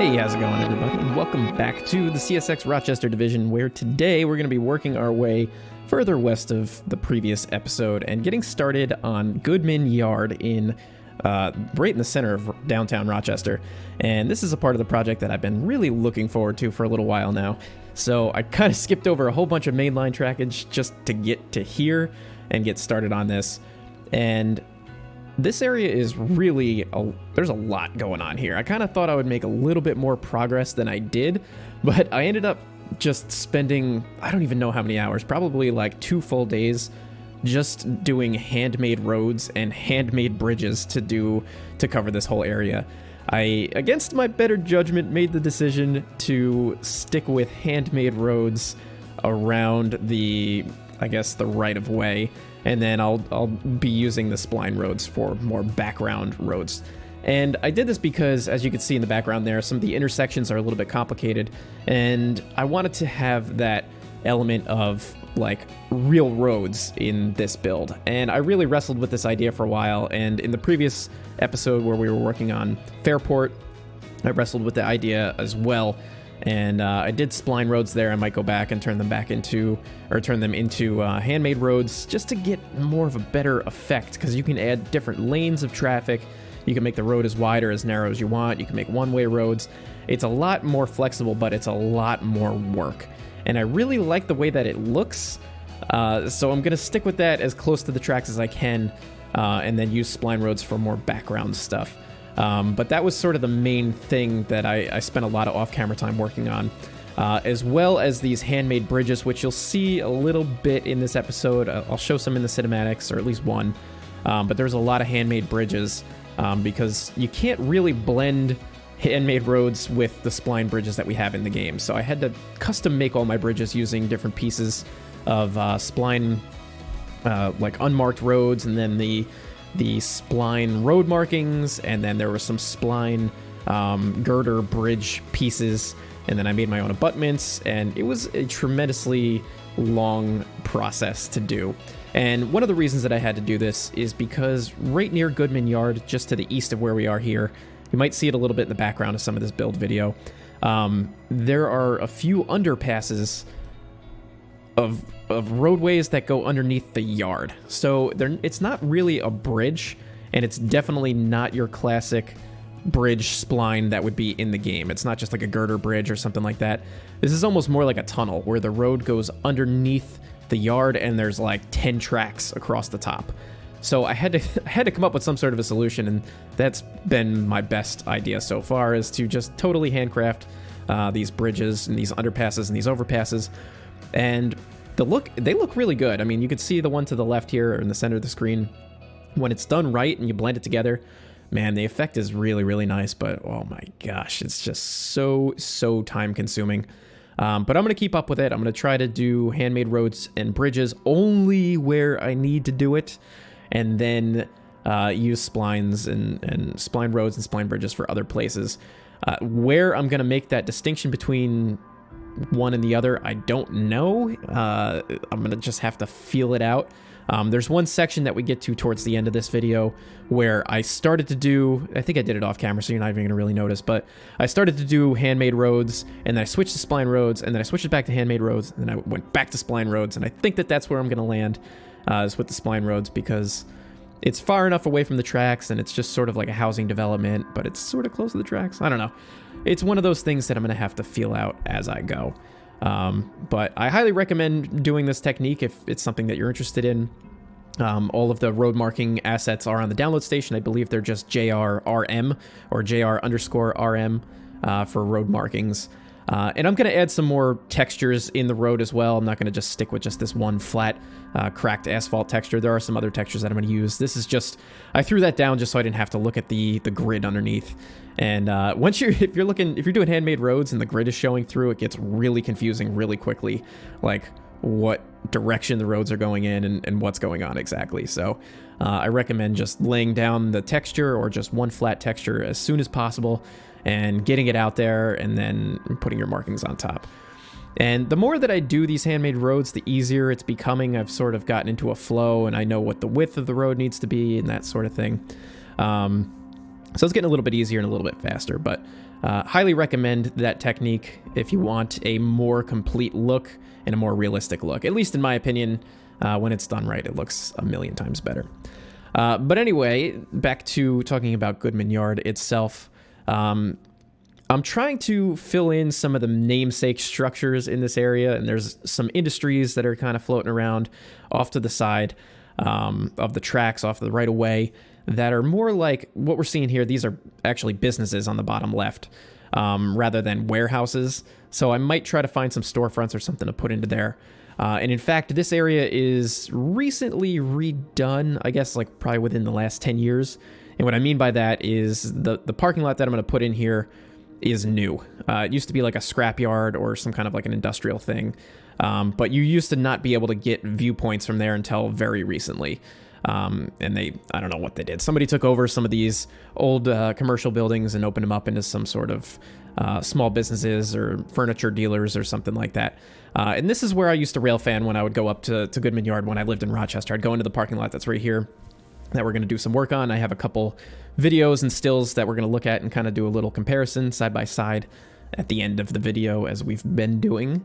Hey, how's it going, everybody? And welcome back to the CSX Rochester division, where today we're going to be working our way further west of the previous episode and getting started on Goodman Yard in right in the center of downtown Rochester. And this is a part of the project that I've been really looking forward to for a little while now. So I kind of skipped over a whole bunch of mainline trackage just to get to here and get started on this. And this area is really, there's a lot going on here. I kind of thought I would make a little bit more progress than I did, but I ended up just spending, I don't even know how many hours, probably like 2 full days just doing handmade roads and handmade bridges to cover this whole area. I, against my better judgment, made the decision to stick with handmade roads around the, I guess, the right-of-way, and then I'll be using the spline roads for more background roads. And I did this because, as you can see in the background there, some of the intersections are a little bit complicated, and I wanted to have that element of, like, real roads in this build. And I really wrestled with this idea for a while, and in the previous episode where we were working on Fairport, I wrestled with the idea as well. And I did spline roads there. I might go back and turn them into handmade roads just to get more of a better effect, because you can add different lanes of traffic. You can make the road as wide or as narrow as you want. You can make one-way roads. It's a lot more flexible, but it's a lot more work. And I really like the way that it looks. So I'm going to stick with that as close to the tracks as I can, and then use spline roads for more background stuff. But that was sort of the main thing that I spent a lot of off-camera time working on, as well as these handmade bridges, which you'll see a little bit in this episode. I'll show some in the cinematics, or at least one. But there's a lot of handmade bridges, because you can't really blend handmade roads with the spline bridges that we have in the game. So I had to custom make all my bridges using different pieces of spline, like unmarked roads, and then the spline road markings, and then there were some spline girder bridge pieces, and then I made my own abutments, and it was a tremendously long process to do. And one of the reasons that I had to do this is because right near Goodman Yard, just to the east of where we are here, you might see it a little bit in the background of some of this build video, there are a few underpasses of roadways that go underneath the yard. So it's not really a bridge, and it's definitely not your classic bridge spline that would be in the game. It's not just like a girder bridge or something like that. This is almost more like a tunnel where the road goes underneath the yard, and there's like 10 tracks across the top. So I had to come up with some sort of a solution, and that's been my best idea so far, is to just totally handcraft these bridges and these underpasses and these overpasses. And they look really good. I mean, you can see the one to the left here in the center of the screen. When it's done right and you blend it together, man, the effect is really, really nice. But oh my gosh, it's just so time consuming. But I'm going to keep up with it. I'm going to try to do handmade roads and bridges only where I need to do it, and then use splines and spline roads and spline bridges for other places. Where I'm going to make that distinction between one and the other, I don't know. I'm gonna just have to feel it out. There's one section that we get to towards the end of this video where I started to do, I think I did it off camera, so you're not even gonna really notice, but I started to do handmade roads, and then I switched to spline roads, and then I switched it back to handmade roads, and then I went back to spline roads, and I think that that's where I'm gonna land, is with the spline roads, because it's far enough away from the tracks, and it's just sort of like a housing development, but it's sort of close to the tracks. I don't know. It's one of those things that I'm going to have to feel out as I go. But I highly recommend doing this technique if it's something that you're interested in. All of the road marking assets are on the download station. I believe they're just JRRM or JR_RM for road markings. And I'm going to add some more textures in the road as well. I'm not going to just stick with just this one flat, cracked asphalt texture. There are some other textures that I'm going to use. This is just, I threw that down just so I didn't have to look at the grid underneath. And if you're doing handmade roads and the grid is showing through, it gets really confusing really quickly, like what direction the roads are going in and what's going on exactly. So I recommend just laying down the texture or just one flat texture as soon as possible, and getting it out there, and then putting your markings on top. And the more that I do these handmade roads, the easier it's becoming. I've sort of gotten into a flow, and I know what the width of the road needs to be and that sort of thing. So it's getting a little bit easier and a little bit faster, but Highly recommend that technique if you want a more complete look and a more realistic look. At least in my opinion, when it's done right, it looks a million times better. But anyway, back to talking about Goodman Yard itself. I'm trying to fill in some of the namesake structures in this area, and there's some industries that are kind of floating around off to the side of the tracks, off the right-of-way, that are more like what we're seeing here. These are actually businesses on the bottom left, rather than warehouses. So I might try to find some storefronts or something to put into there. And in fact, this area is recently redone, I guess like probably within the last 10 years. And what I mean by that is the parking lot that I'm going to put in here is new. It used to be like a scrapyard or some kind of like an industrial thing. But you used to not be able to get viewpoints from there until very recently. And I don't know what they did. Somebody took over some of these old commercial buildings and opened them up into some sort of small businesses or furniture dealers or something like that. And this is where I used to rail fan when I would go up to Goodman Yard when I lived in Rochester. I'd go into the parking lot that's right here that we're going to do some work on. I have a couple videos and stills that we're going to look at and kind of do a little comparison side by side at the end of the video, as we've been doing,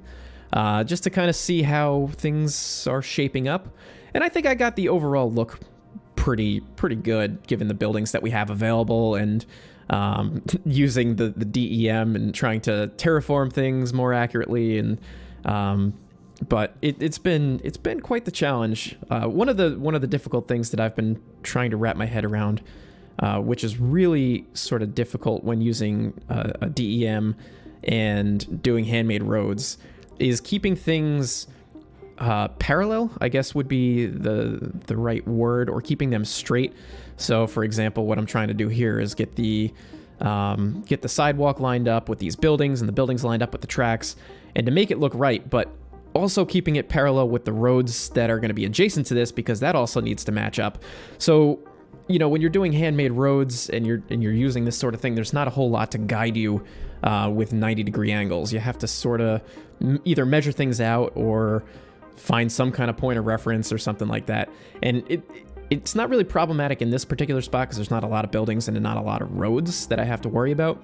just to kind of see how things are shaping up. And I think I got the overall look pretty good given the buildings that we have available, and using the DEM and trying to terraform things more accurately. And but it's been quite the challenge. One of the difficult things that I've been trying to wrap my head around, which is really sort of difficult when using a DEM and doing handmade roads, is keeping things parallel, I guess would be the right word, or keeping them straight. So for example, what I'm trying to do here is get the sidewalk lined up with these buildings and the buildings lined up with the tracks, and to make it look right, but also keeping it parallel with the roads that are going to be adjacent to this, because that also needs to match up. So, you know, when you're doing handmade roads and you're using this sort of thing, there's not a whole lot to guide you with 90-degree angles. You have to sort of either measure things out or find some kind of point of reference or something like that. And it's not really problematic in this particular spot because there's not a lot of buildings and not a lot of roads that I have to worry about.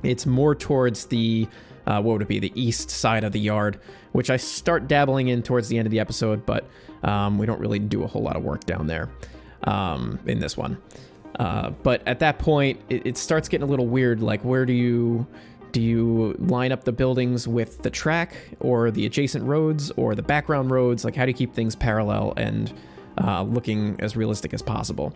It's more towards the what would it be, the east side of the yard, which I start dabbling in towards the end of the episode, but we don't really do a whole lot of work down there in this one. But at that point, it starts getting a little weird. Like, where do you line up the buildings with the track or the adjacent roads or the background roads? Like, how do you keep things parallel and looking as realistic as possible?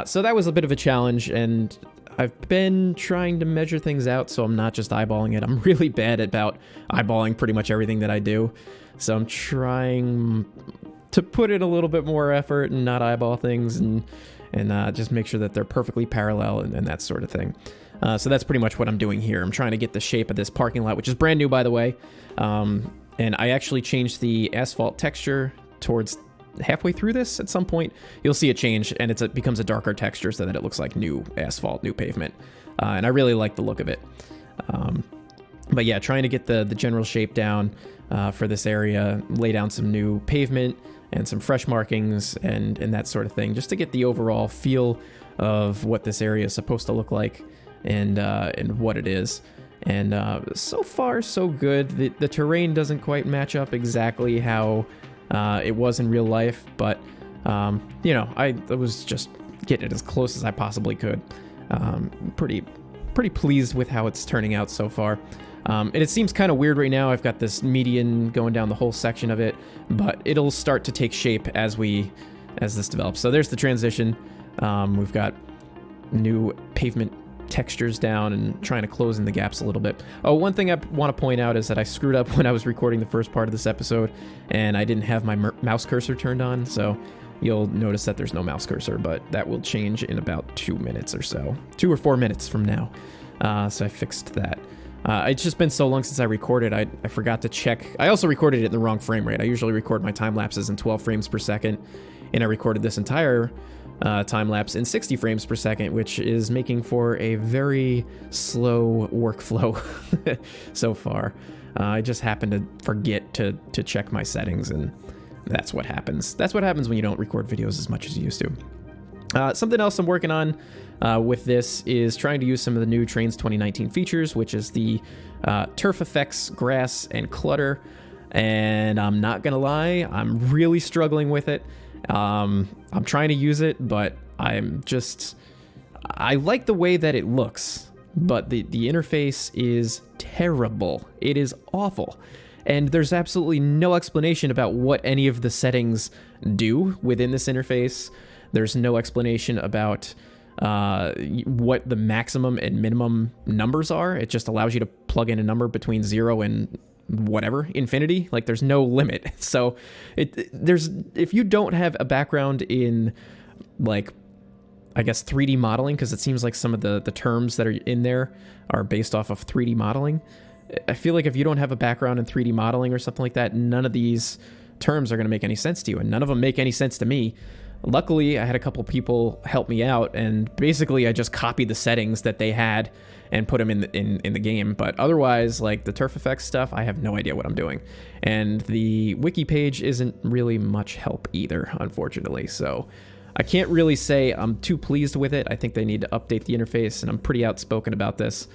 So that was a bit of a challenge, and I've been trying to measure things out so I'm not just eyeballing it. I'm really bad about eyeballing pretty much everything that I do. So I'm trying to put in a little bit more effort and not eyeball things and just make sure that they're perfectly parallel and that sort of thing. So that's pretty much what I'm doing here. I'm trying to get the shape of this parking lot, which is brand new, by the way. And I actually changed the asphalt texture towards halfway through this. At some point you'll see it change, and it becomes a darker texture so that it looks like new asphalt, new pavement, and I really like the look of it. But yeah, trying to get the general shape down for this area, lay down some new pavement and some fresh markings and that sort of thing, just to get the overall feel of what this area is supposed to look like and what it is. And so far so good. The terrain doesn't quite match up exactly how it was in real life, but you know, I was just getting it as close as I possibly could. Pretty pleased with how it's turning out so far. And it seems kind of weird right now. I've got this median going down the whole section of it, but it'll start to take shape as this develops. So there's the transition. We've got new pavement textures down and trying to close in the gaps a little bit. Oh, one thing I want to point out is that I screwed up when I was recording the first part of this episode, and I didn't have my mouse cursor turned on, so you'll notice that there's no mouse cursor, but that will change in about 2 minutes or so. 2 or 4 minutes from now. So I fixed that. It's just been so long since I recorded, I forgot to check. I also recorded it in the wrong frame rate. I usually record my time lapses in 12 frames per second, and I recorded this entire time lapse in 60 frames per second, which is making for a very slow workflow so far. I just happened to forget to check my settings, and that's what happens. That's what happens when you don't record videos as much as you used to. Something else I'm working on with this is trying to use some of the new Trainz 2019 features, which is the turf effects, grass, and clutter. And I'm not gonna lie, I'm really struggling with it. I'm trying to use it, but I like the way that it looks, but the interface is terrible. It is awful. And there's absolutely no explanation about what any of the settings do within this interface. There's no explanation about what the maximum and minimum numbers are. It just allows you to plug in a number between 0 and whatever, infinity. Like, there's no limit. So if you don't have a background in, like, I guess 3D modeling, because it seems like some of the terms that are in there are based off of 3D modeling. I feel like if you don't have a background in 3D modeling or something like that, none of these terms are going to make any sense to you, and none of them make any sense to me. Luckily, I had a couple people help me out, and basically I just copied the settings that they had and put them in the game. But otherwise, like the turf effects stuff, I have no idea what I'm doing. And the wiki page isn't really much help either, unfortunately. So I can't really say I'm too pleased with it. I think they need to update the interface, and I'm pretty outspoken about this.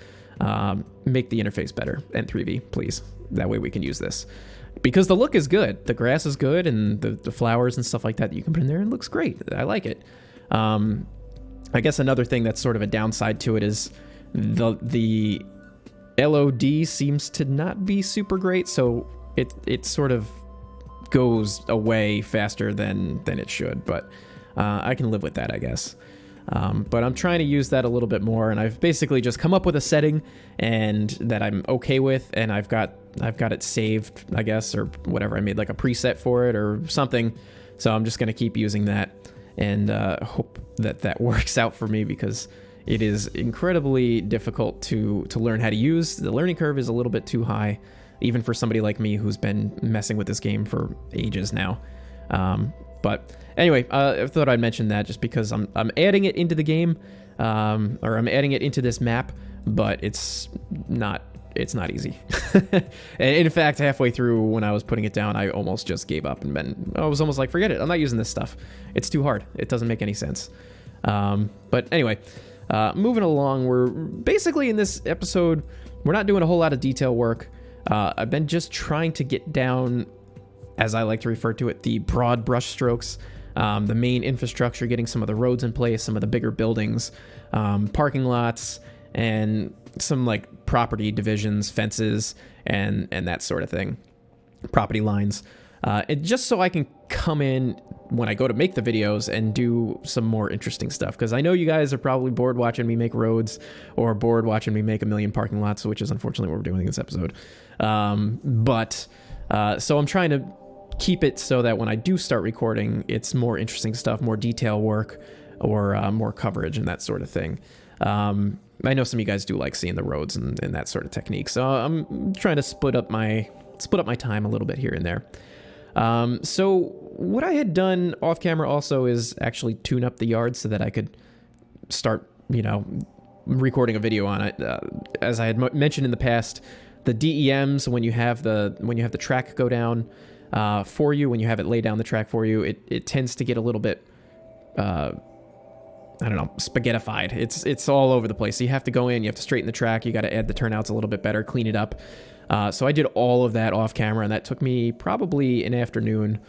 Make the interface better, N3V, please. That way we can use this. Because the look is good. The grass is good, and the flowers and stuff like that you can put in there, it looks great. I like it. I guess another thing that's sort of a downside to it is the LOD seems to not be super great, so it sort of goes away faster than it should, but I can live with that, I guess. But I'm trying to use that a little bit more, and I've basically just come up with a setting and that I'm okay with, and I've got it saved, I guess, or whatever. I made like a preset for it or something, so I'm just going to keep using that and hope that works out for me, because it is incredibly difficult to learn how to use. The learning curve is a little bit too high, even for somebody like me who's been messing with this game for ages now. But anyway, I thought I'd mention that just because I'm adding it into the game, or I'm adding it into this map, but it's not easy. And in fact, halfway through when I was putting it down, I almost just gave up I was almost like, forget it, I'm not using this stuff. It's too hard. It doesn't make any sense. But anyway, moving along, we're basically in this episode, we're not doing a whole lot of detail work. I've been just trying to get down, as I like to refer to it, the broad brush strokes, the main infrastructure, getting some of the roads in place, some of the bigger buildings, parking lots, and some like property divisions, fences, and that sort of thing, property lines. And just so I can come in when I go to make the videos and do some more interesting stuff, because I know you guys are probably bored watching me make roads or bored watching me make a million parking lots, which is unfortunately what we're doing in this episode. So I'm trying to keep it so that when I do start recording, it's more interesting stuff, more detail work, or more coverage and that sort of thing. I know some of you guys do like seeing the roads and that sort of technique, so I'm trying to split up my time a little bit here and there. So what I had done off camera also is actually tune up the yard so that I could start, recording a video on it. As I had mentioned in the past, the DEMs, when you have the track go down for you, when you have it lay down the track for you, it tends to get a little bit, spaghettified. It's all over the place. So you have to go in, you have to straighten the track, you got to add the turnouts a little bit better, clean it up. So I did all of that off camera, and that took me probably an afternoon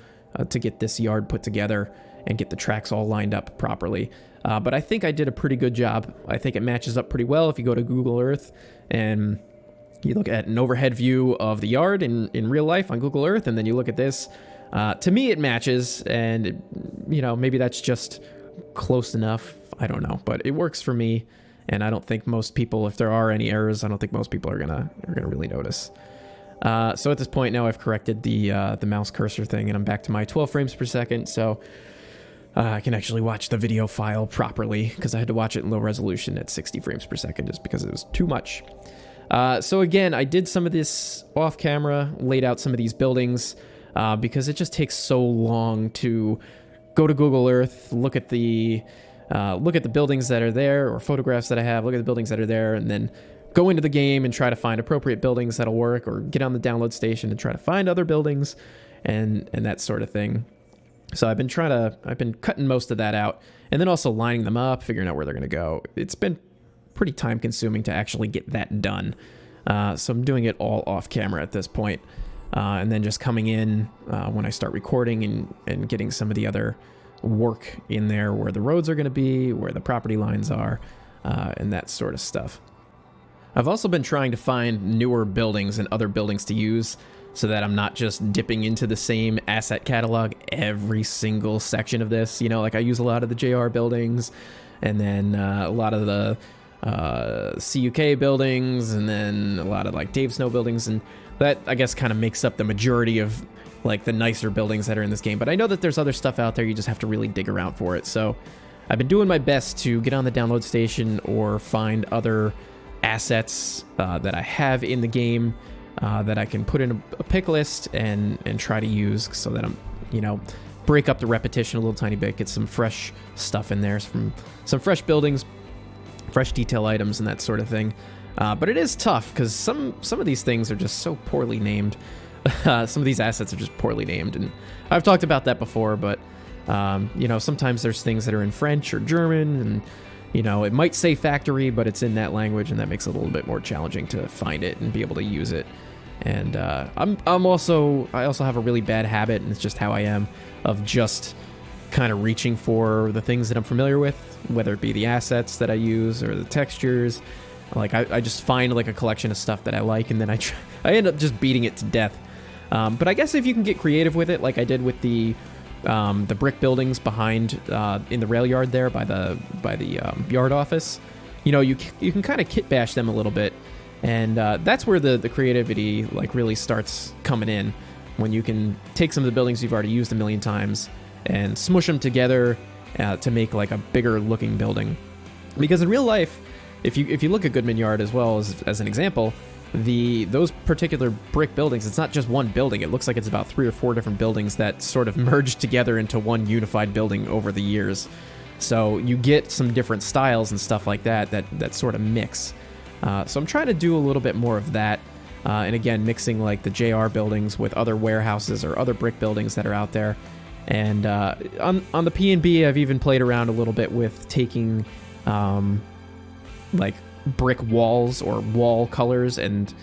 to get this yard put together and get the tracks all lined up properly. But I think I did a pretty good job. I think it matches up pretty well. If you go to Google Earth and you look at an overhead view of the yard in real life on Google Earth, and then you look at this, to me it matches, and maybe that's just close enough. I don't know, but it works for me, and I don't think most people, if there are any errors, I don't think most people are gonna really notice. So at this point now, I've corrected the mouse cursor thing, and I'm back to my 12 frames per second, so I can actually watch the video file properly, because I had to watch it in low resolution at 60 frames per second just because it was too much. So again, I did some of this off camera, laid out some of these buildings, because it just takes so long to go to Google Earth, look at the buildings that are there, or photographs that I have, look at the buildings that are there, and then go into the game and try to find appropriate buildings that'll work, or get on the download station and try to find other buildings and that sort of thing. So I've been cutting most of that out, and then also lining them up, figuring out where they're going to go. It's been pretty time consuming to actually get that done. So I'm doing it all off camera at this point. And then just coming in when I start recording and getting some of the other work in there, where the roads are going to be, where the property lines are, and that sort of stuff. I've also been trying to find newer buildings and other buildings to use so that I'm not just dipping into the same asset catalog every single section of this. You know, like I use a lot of the JR buildings, and then a lot of the CUK buildings, and then a lot of like Dave Snow buildings, and that I guess kind of makes up the majority of like the nicer buildings that are in this game. But I know that there's other stuff out there, you just have to really dig around for it. So I've been doing my best to get on the download station or find other assets that I have in the game that I can put in a pick list and try to use, so that I'm, you know, break up the repetition a little tiny bit, get some fresh stuff in there, some fresh buildings, fresh detail items, and that sort of thing. But it is tough because some of these things are just so poorly named. Some of these assets are just poorly named, and I've talked about that before, but you know, sometimes there's things that are in French or German, and you know, it might say factory, but it's in that language, and that makes it a little bit more challenging to find it and be able to use it. And I also have a really bad habit, and it's just how I am, of just kind of reaching for the things that I'm familiar with, whether it be the assets that I use or the textures. Like I just find like a collection of stuff that I like, and then I end up just beating it to death. But I guess if you can get creative with it, like I did with the brick buildings behind in the rail yard there by the yard office, you know, you can kind of kit bash them a little bit, and that's where the creativity like really starts coming in, when you can take some of the buildings you've already used a million times and smush them together to make like a bigger looking building. Because in real life, if you look at Goodman Yard as well as an example, those particular brick buildings, it's not just one building. It looks like it's about 3 or 4 different buildings that sort of merged together into one unified building over the years. So you get some different styles and stuff like that sort of mix. So I'm trying to do a little bit more of that. And again, mixing like the JR buildings with other warehouses or other brick buildings that are out there. And on the P&B, I've even played around a little bit with taking like brick walls or wall colors and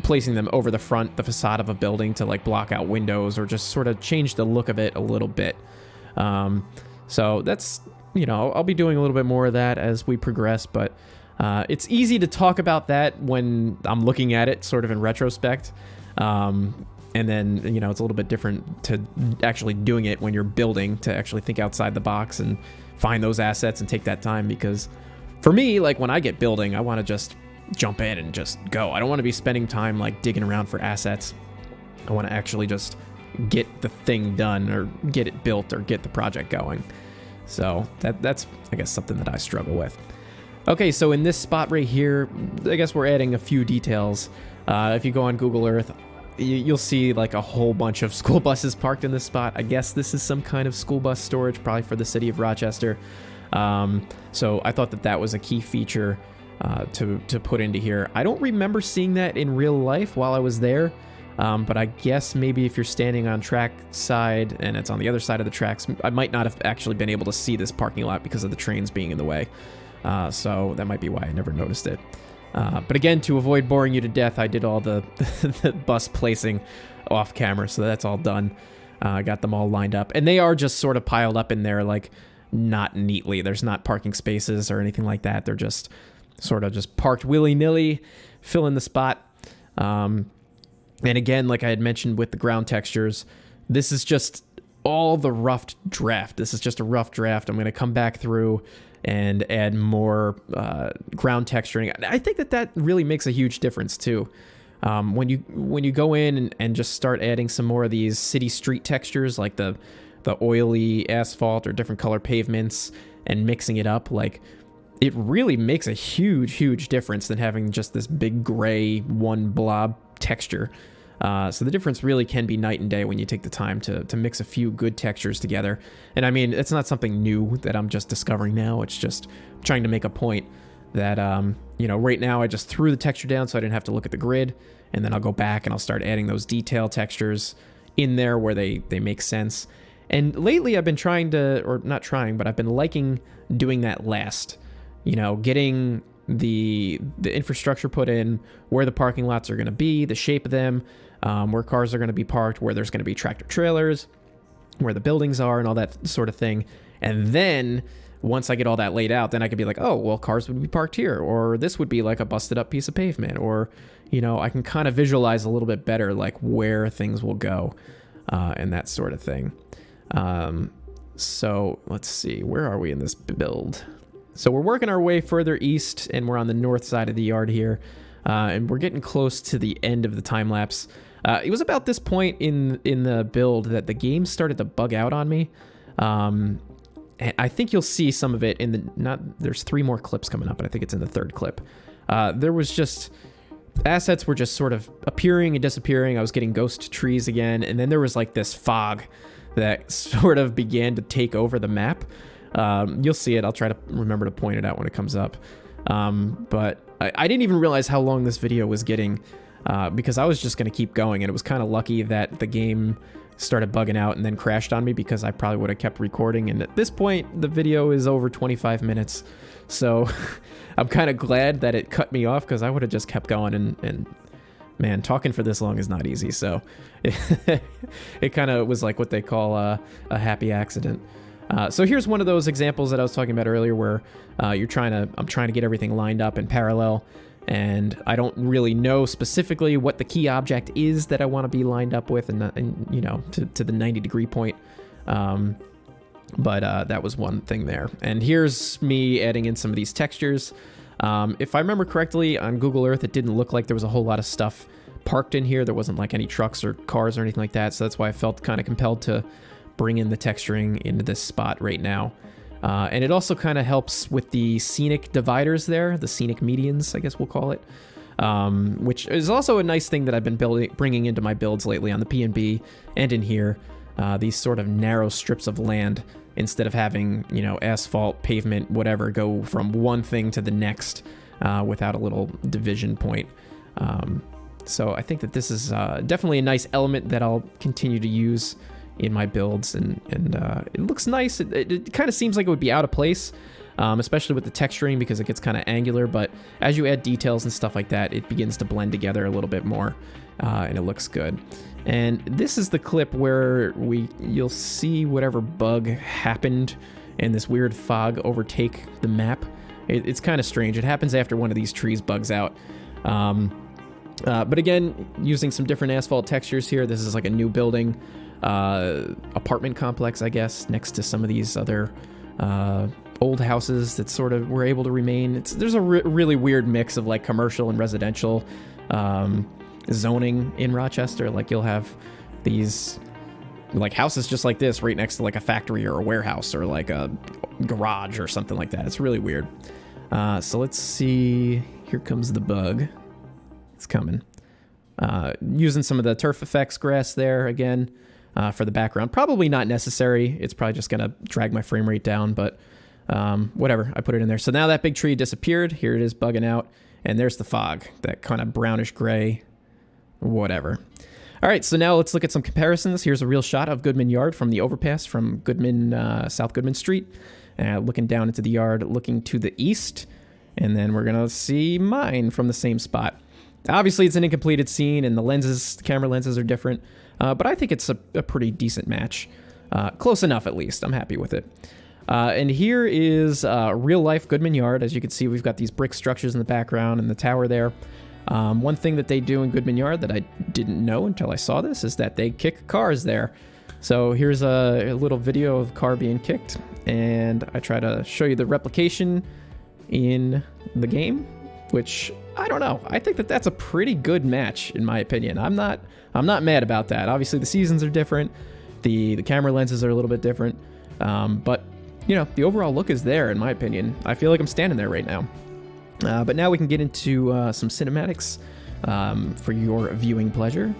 placing them over the facade of a building to like block out windows, or just sort of change the look of it a little bit. So that's, you know, I'll be doing a little bit more of that as we progress, but it's easy to talk about that when I'm looking at it sort of in retrospect. And then, you know, it's a little bit different to actually doing it when you're building, to actually think outside the box and find those assets and take that time. Because for me, like when I get building, I want to just jump in and just go. I don't want to be spending time like digging around for assets. I want to actually just get the thing done, or get it built, or get the project going. So that's, I guess, something that I struggle with. Okay, so in this spot right here, I guess we're adding a few details. If you go on Google Earth, you'll see like a whole bunch of school buses parked in this spot. I guess this is some kind of school bus storage, probably for the city of Rochester. So I thought that was a key feature to put into here. I don't remember seeing that in real life while I was there, but I guess maybe if you're standing on track side and it's on the other side of the tracks, I might not have actually been able to see this parking lot because of the trains being in the way. So that might be why I never noticed it. But again, to avoid boring you to death, I did all the bus placing off camera, so that's all done. I got them all lined up, and they are just sort of piled up in there, like not neatly. There's not parking spaces or anything like that. They're just sort of just parked willy-nilly, filling the spot. And again, like I had mentioned with the ground textures, this is just all the rough draft. This is just a rough draft. I'm going to come back through and add more ground texturing. I think that really makes a huge difference too. When you go in and just start adding some more of these city street textures, like the oily asphalt or different color pavements, and mixing it up, like it really makes a huge difference than having just this big gray one blob texture. So the difference really can be night and day when you take the time to mix a few good textures together. And I mean, it's not something new that I'm just discovering now. It's just trying to make a point that, you know, right now I just threw the texture down so I didn't have to look at the grid, and then I'll go back and I'll start adding those detail textures in there where they make sense. And lately I've been trying to, or not trying, but I've been liking doing that last. Getting the infrastructure put in, where the parking lots are going to be, the shape of them, where cars are going to be parked, where there's going to be tractor trailers, where the buildings are, and all that sort of thing. And then once I get all that laid out, then I could be like, oh, well, cars would be parked here, or this would be like a busted up piece of pavement, or, I can kind of visualize a little bit better like where things will go, and that sort of thing. So let's see, where are we in this build? So we're working our way further east, and we're on the north side of the yard here, and we're getting close to the end of the time lapse. It was about this point in the build that the game started to bug out on me. And I think you'll see some of it there's 3 more clips coming up, and I think it's in the 3rd clip. There was just, assets were just sort of appearing and disappearing. I was getting ghost trees again, and then there was like this fog that sort of began to take over the map. You'll see it. I'll try to remember to point it out when it comes up. But I didn't even realize how long this video was getting, because I was just going to keep going, and it was kind of lucky that the game started bugging out and then crashed on me, because I probably would have kept recording. And at this point, the video is over 25 minutes. So I'm kind of glad that it cut me off, because I would have just kept going, and man, talking for this long is not easy. So it kind of was like what they call a happy accident. So here's one of those examples that I was talking about earlier, where I'm trying to get everything lined up in parallel, and I don't really know specifically what the key object is that I want to be lined up with, and to the 90-degree point. But that was one thing there. And here's me adding in some of these textures. If I remember correctly, on Google Earth, it didn't look like there was a whole lot of stuff parked in here. There wasn't like any trucks or cars or anything like that, so that's why I felt kind of compelled to bring in the texturing into this spot right now. And it also kind of helps with the scenic dividers there, the scenic medians, I guess we'll call it, which is also a nice thing that I've been bringing into my builds lately on the P&B and in here. These sort of narrow strips of land, instead of having, asphalt, pavement, whatever, go from one thing to the next without a little division point. So I think that this is definitely a nice element that I'll continue to use in my builds, and it looks nice. It kind of seems like it would be out of place, especially with the texturing, because it gets kind of angular, but as you add details and stuff like that, it begins to blend together a little bit more, and it looks good. And this is the clip where you'll see whatever bug happened and this weird fog overtake the map. It's kind of strange. It happens after one of these trees bugs out. But again, using some different asphalt textures here. This is like a new building, apartment complex, I guess, next to some of these other old houses that sort of were able to remain. There's a really weird mix of like commercial and residential zoning in Rochester. Like you'll have these like houses just like this right next to like a factory or a warehouse or like a garage or something like that. It's really weird. So let's see. Here comes the bug. It's coming. Using some of the turf effects grass there again for the background. Probably not necessary. It's probably just going to drag my frame rate down, but whatever. I put it in there. So now that big tree disappeared. Here it is bugging out. And there's the fog, that kind of brownish gray, whatever. All right, so now let's look at some comparisons. Here's a real shot of Goodman Yard from the overpass from Goodman, South Goodman Street. Looking down into the yard, looking to the east. And then we're going to see mine from the same spot. Obviously, it's an incompleted scene, and the camera lenses are different, but I think it's a pretty decent match. Close enough, at least. I'm happy with it. And here is real-life Goodman Yard. As you can see, we've got these brick structures in the background and the tower there. One thing that they do in Goodman Yard that I didn't know until I saw this is that they kick cars there. So here's a little video of the car being kicked, and I try to show you the replication in the game, which I don't know. I think that that's a pretty good match, in my opinion. I'm not mad about that. Obviously, the seasons are different. The camera lenses are a little bit different. But, the overall look is there, in my opinion. I feel like I'm standing there right now. But now we can get into some cinematics for your viewing pleasure.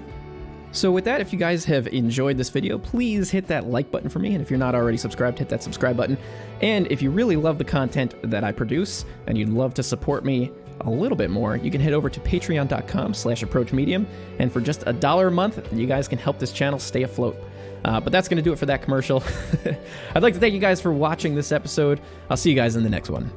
So with that, if you guys have enjoyed this video, please hit that like button for me. And if you're not already subscribed, hit that subscribe button. And if you really love the content that I produce and you'd love to support me a little bit more, you can head over to patreon.com/approachmedium. And for just $1 a month, you guys can help this channel stay afloat. But that's going to do it for that commercial. I'd like to thank you guys for watching this episode. I'll see you guys in the next one.